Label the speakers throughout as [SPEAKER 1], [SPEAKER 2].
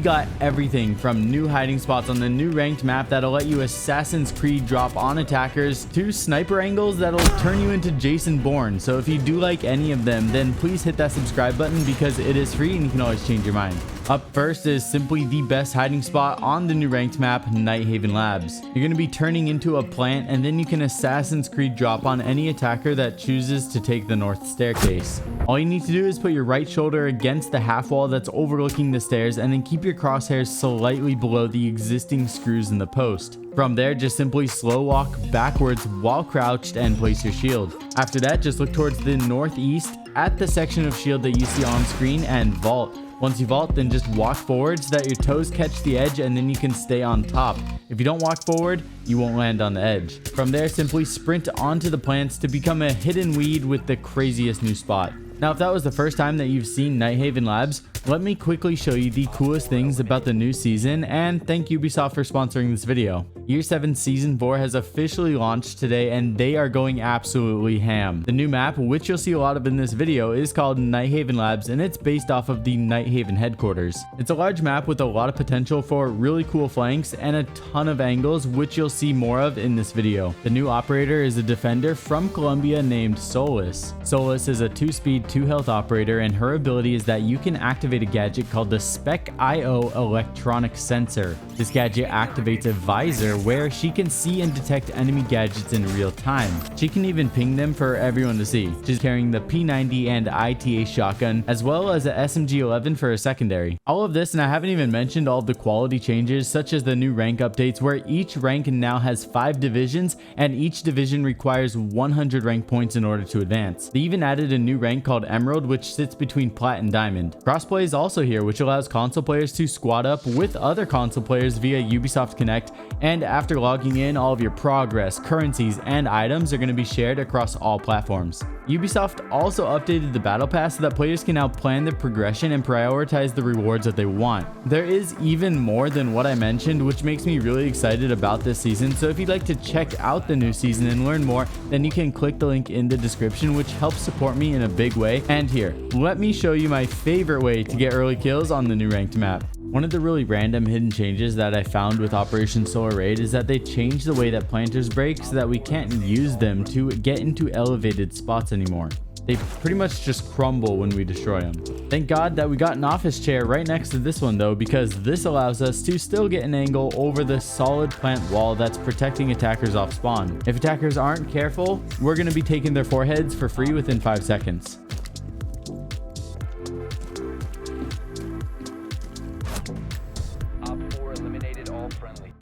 [SPEAKER 1] got everything from new hiding spots on the new ranked map that'll let you Assassin's Creed drop on attackers to sniper angles that'll turn you into Jason Bourne. So if you do like any of them, then please hit that subscribe button because it is free and you can always change your mind. Up first is simply the best hiding spot on the new ranked map, Nighthaven Labs. You're going to be turning into a plant and then you can Assassin's Creed drop on any attacker that chooses to take the north staircase. All you need to do is put your right shoulder against the half wall that's overlooking the stairs and then keep your crosshairs slightly below the existing screws in the post. From there, just simply slow walk backwards while crouched and place your shield. After that, just look towards the northeast at the section of shield that you see on screen and vault. Once you vault, then just walk forward so that your toes catch the edge and then you can stay on top. If you don't walk forward, you won't land on the edge. From there, simply sprint onto the plants to become a hidden weed with the craziest new spot. Now, if that was the first time that you've seen Nighthaven Labs, let me quickly show you the coolest things about the new season, and thank Ubisoft for sponsoring this video. Year 7 Season 4 has officially launched today and they are going absolutely ham. The new map, which you'll see a lot of in this video, is called Nighthaven Labs and it's based off of the Nighthaven headquarters. It's a large map with a lot of potential for really cool flanks and a ton of angles, which you'll see more of in this video. The new operator is a defender from Colombia named Solus. Solus is a 2-speed, 2-health operator and her ability is that you can activate a gadget called the Spec-IO electronic sensor. This gadget activates a visor where she can see and detect enemy gadgets in real time. She can even ping them for everyone to see. She's carrying the P90 and ITA shotgun as well as a SMG-11 for a secondary. All of this, and I haven't even mentioned all of the quality changes such as the new rank updates where each rank now has 5 divisions and each division requires 100 rank points in order to advance. They even added a new rank called Emerald, which sits between Plat and Diamond. Crossplay is also here, which allows console players to squad up with other console players via Ubisoft Connect, and after logging in, all of your progress, currencies, and items are going to be shared across all platforms. Ubisoft also updated the battle pass so that players can now plan their progression and prioritize the rewards that they want. There is even more than what I mentioned, which makes me really excited about this season, so if you'd like to check out the new season and learn more, then you can click the link in the description, which helps support me in a big way. And here, let me show you my favorite way to get early kills on the new ranked map. One of the really random hidden changes that I found with Operation Solar Raid is that they changed the way that planters break so that we can't use them to get into elevated spots anymore. They pretty much just crumble when we destroy them. Thank God that we got an office chair right next to this one though, because this allows us to still get an angle over the solid plant wall that's protecting attackers off spawn. If attackers aren't careful, we're going to be taking their foreheads for free within 5 seconds.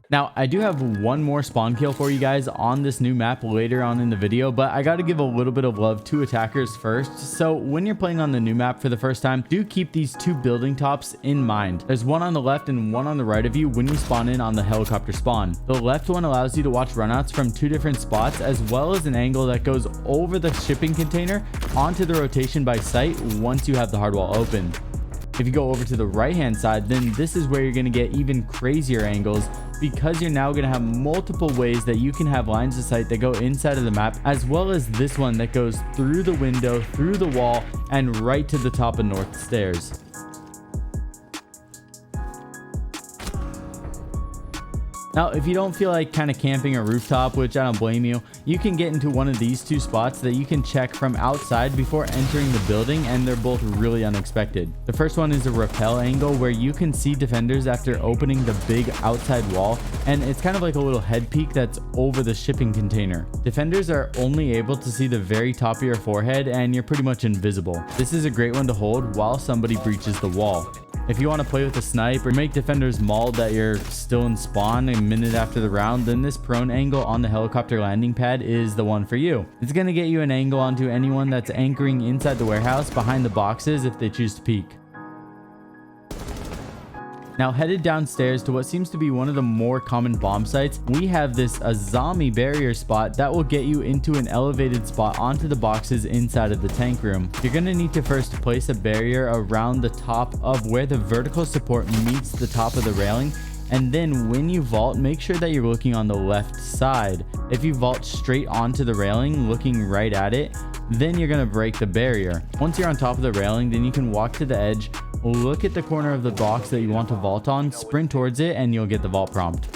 [SPEAKER 1] Now, I do have one more spawn kill for you guys on this new map later on in the video, but I got to give a little bit of love to attackers first. So when you're playing on the new map for the first time, do keep these 2 building tops in mind. There's one on the left and one on the right of you when you spawn in on the helicopter spawn. The left one allows you to watch runouts from 2 different spots, as well as an angle that goes over the shipping container onto the rotation by sight once you have the hardwall open. If you go over to the right hand side, then this is where you're going to get even crazier angles, because you're now going to have multiple ways that you can have lines of sight that go inside of the map, as well as this one that goes through the window, through the wall, and right to the top of north stairs. Now, if you don't feel like kind of camping a rooftop, which I don't blame you, you can get into one of these 2 spots that you can check from outside before entering the building, and they're both really unexpected. The first one is a rappel angle where you can see defenders after opening the big outside wall, and it's kind of like a little head peak that's over the shipping container. Defenders are only able to see the very top of your forehead and you're pretty much invisible. This is a great one to hold while somebody breaches the wall. If you want to play with a snipe or make defenders mauled that you're still in spawn a minute after the round, then this prone angle on the helicopter landing pad is the one for you. It's going to get you an angle onto anyone that's anchoring inside the warehouse behind the boxes if they choose to peek. Now, headed downstairs to what seems to be one of the more common bomb sites, we have this Azami barrier spot that will get you into an elevated spot onto the boxes inside of the tank room. You're going to need to first place a barrier around the top of where the vertical support meets the top of the railing, and then when you vault, make sure that you're looking on the left side. If you vault straight onto the railing looking right at it, then you're going to break the barrier. Once you're on top of the railing, then you can walk to the edge, look at the corner of the box that you want to vault on, sprint towards it, and you'll get the vault prompt.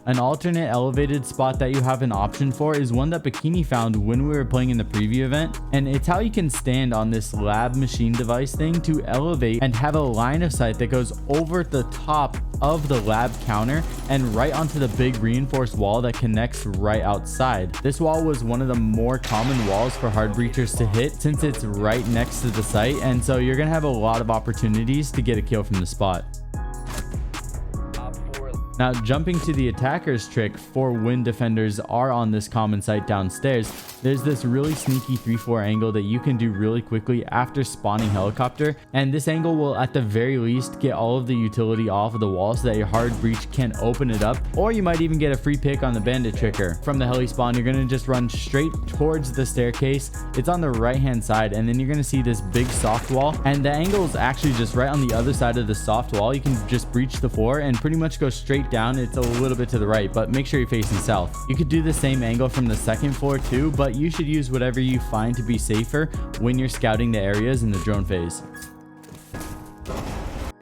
[SPEAKER 1] An alternate elevated spot that you have an option for is one that Bikini found when we were playing in the preview event, and it's how you can stand on this lab machine device thing to elevate and have a line of sight that goes over the top of the lab counter and right onto the big reinforced wall that connects right outside. This wall was one of the more common walls for hard breachers to hit since it's right next to the site, and so you're gonna have a lot of opportunities to get a kill from the spot. Now, jumping to the attacker's trick for when defenders are on this common site downstairs, there's this really sneaky 3-4 angle that you can do really quickly after spawning helicopter, and this angle will at the very least get all of the utility off of the wall so that your hard breach can open it up, or you might even get a free pick on the bandit tricker. From the heli spawn, you're going to just run straight towards the staircase. It's on the right hand side, and then you're going to see this big soft wall, and the angle is actually just right on the other side of the soft wall. You can just breach the floor and pretty much go straight down. It's a little bit to the right, but make sure you're facing south. You could do the same angle from the second floor too, but you should use whatever you find to be safer when you're scouting the areas in the drone phase.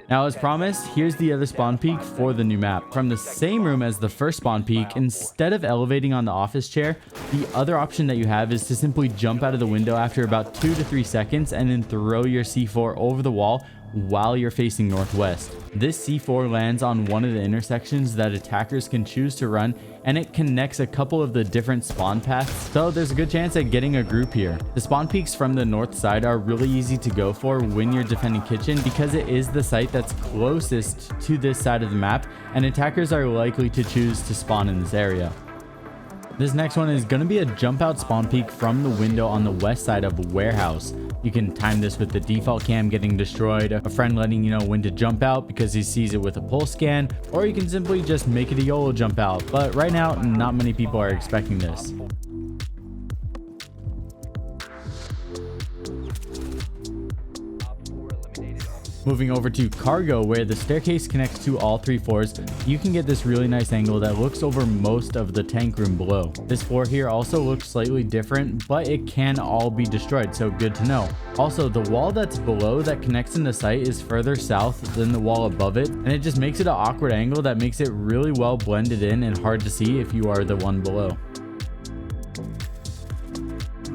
[SPEAKER 1] Now, as promised, here's the other spawn peak for the new map. From the same room as the first spawn peak, instead of elevating on the office chair, the other option that you have is to simply jump out of the window after about 2 to 3 seconds and then throw your C4 over the wall while you're facing northwest. This C4 lands on one of the intersections that attackers can choose to run, and it connects a couple of the different spawn paths, so there's a good chance at getting a group here. The spawn peaks from the north side are really easy to go for when you're defending kitchen because it is the site that's closest to this side of the map, and attackers are likely to choose to spawn in this area. This next one is going to be a jump out spawn peak from the window on the west side of warehouse. You can time this with the default cam getting destroyed, a friend letting you know when to jump out because he sees it with a pulse scan, or you can simply just make it a YOLO jump out. But right now, not many people are expecting this. Moving over to cargo, where the staircase connects to all 3 floors, you can get this really nice angle that looks over most of the tank room below. This floor here also looks slightly different, but it can all be destroyed, so good to know. Also, the wall that's below that connects in the site is further south than the wall above it, and it just makes it an awkward angle that makes it really well blended in and hard to see if you are the one below.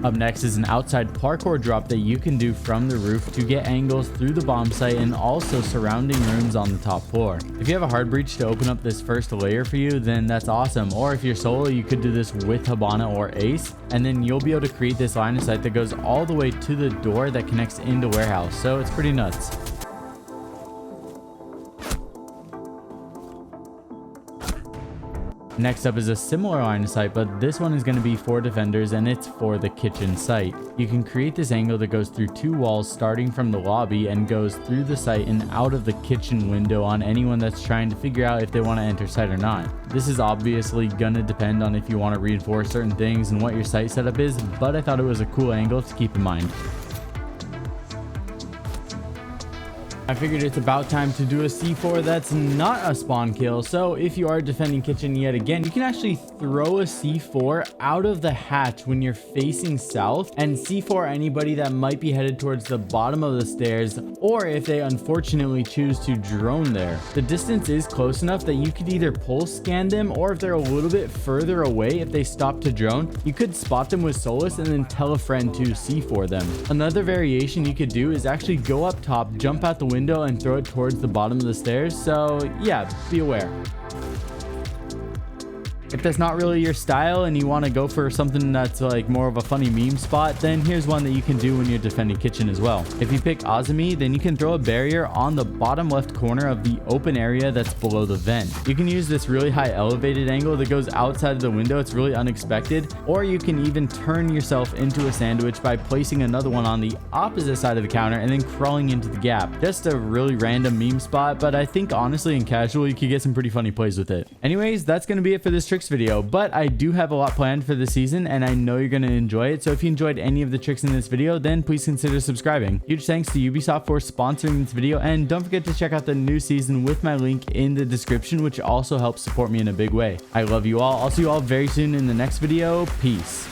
[SPEAKER 1] Up next is an outside parkour drop that you can do from the roof to get angles through the bomb site and also surrounding rooms on the top floor. If you have a hard breach to open up this first layer for you, then that's awesome. Or if you're solo, you could do this with Habana or Ace, and then you'll be able to create this line of sight that goes all the way to the door that connects into warehouse. So it's pretty nuts. Next up is a similar line of sight, but this one is going to be for defenders and it's for the kitchen site. You can create this angle that goes through 2 walls starting from the lobby and goes through the site and out of the kitchen window on anyone that's trying to figure out if they want to enter site or not. This is obviously going to depend on if you want to reinforce certain things and what your site setup is, but I thought it was a cool angle to keep in mind. I figured it's about time to do a C4 that's not a spawn kill. So if you are defending kitchen yet again, you can actually throw a C4 out of the hatch when you're facing south and C4 anybody that might be headed towards the bottom of the stairs, or if they unfortunately choose to drone there. The distance is close enough that you could either pulse scan them, or if they're a little bit further away, if they stop to drone, you could spot them with Solus and then tell a friend to C4 them. Another variation you could do is actually go up top, jump out the window and throw it towards the bottom of the stairs. So yeah, be aware. If that's not really your style and you want to go for something that's like more of a funny meme spot, then here's one that you can do when you're defending kitchen as well. If you pick Azami, then you can throw a barrier on the bottom left corner of the open area that's below the vent. You can use this really high elevated angle that goes outside of the window. It's really unexpected, or you can even turn yourself into a sandwich by placing another one on the opposite side of the counter and then crawling into the gap. Just a really random meme spot, but I think honestly in casual you could get some pretty funny plays with it. Anyways, that's going to be it for this tricks video, but I do have a lot planned for the season and I know you're going to enjoy it. So if you enjoyed any of the tricks in this video, then please consider subscribing. Huge thanks to Ubisoft for sponsoring this video, and don't forget to check out the new season with my link in the description, which also helps support me in a big way. I love you all. I'll see you all very soon in the next video. Peace.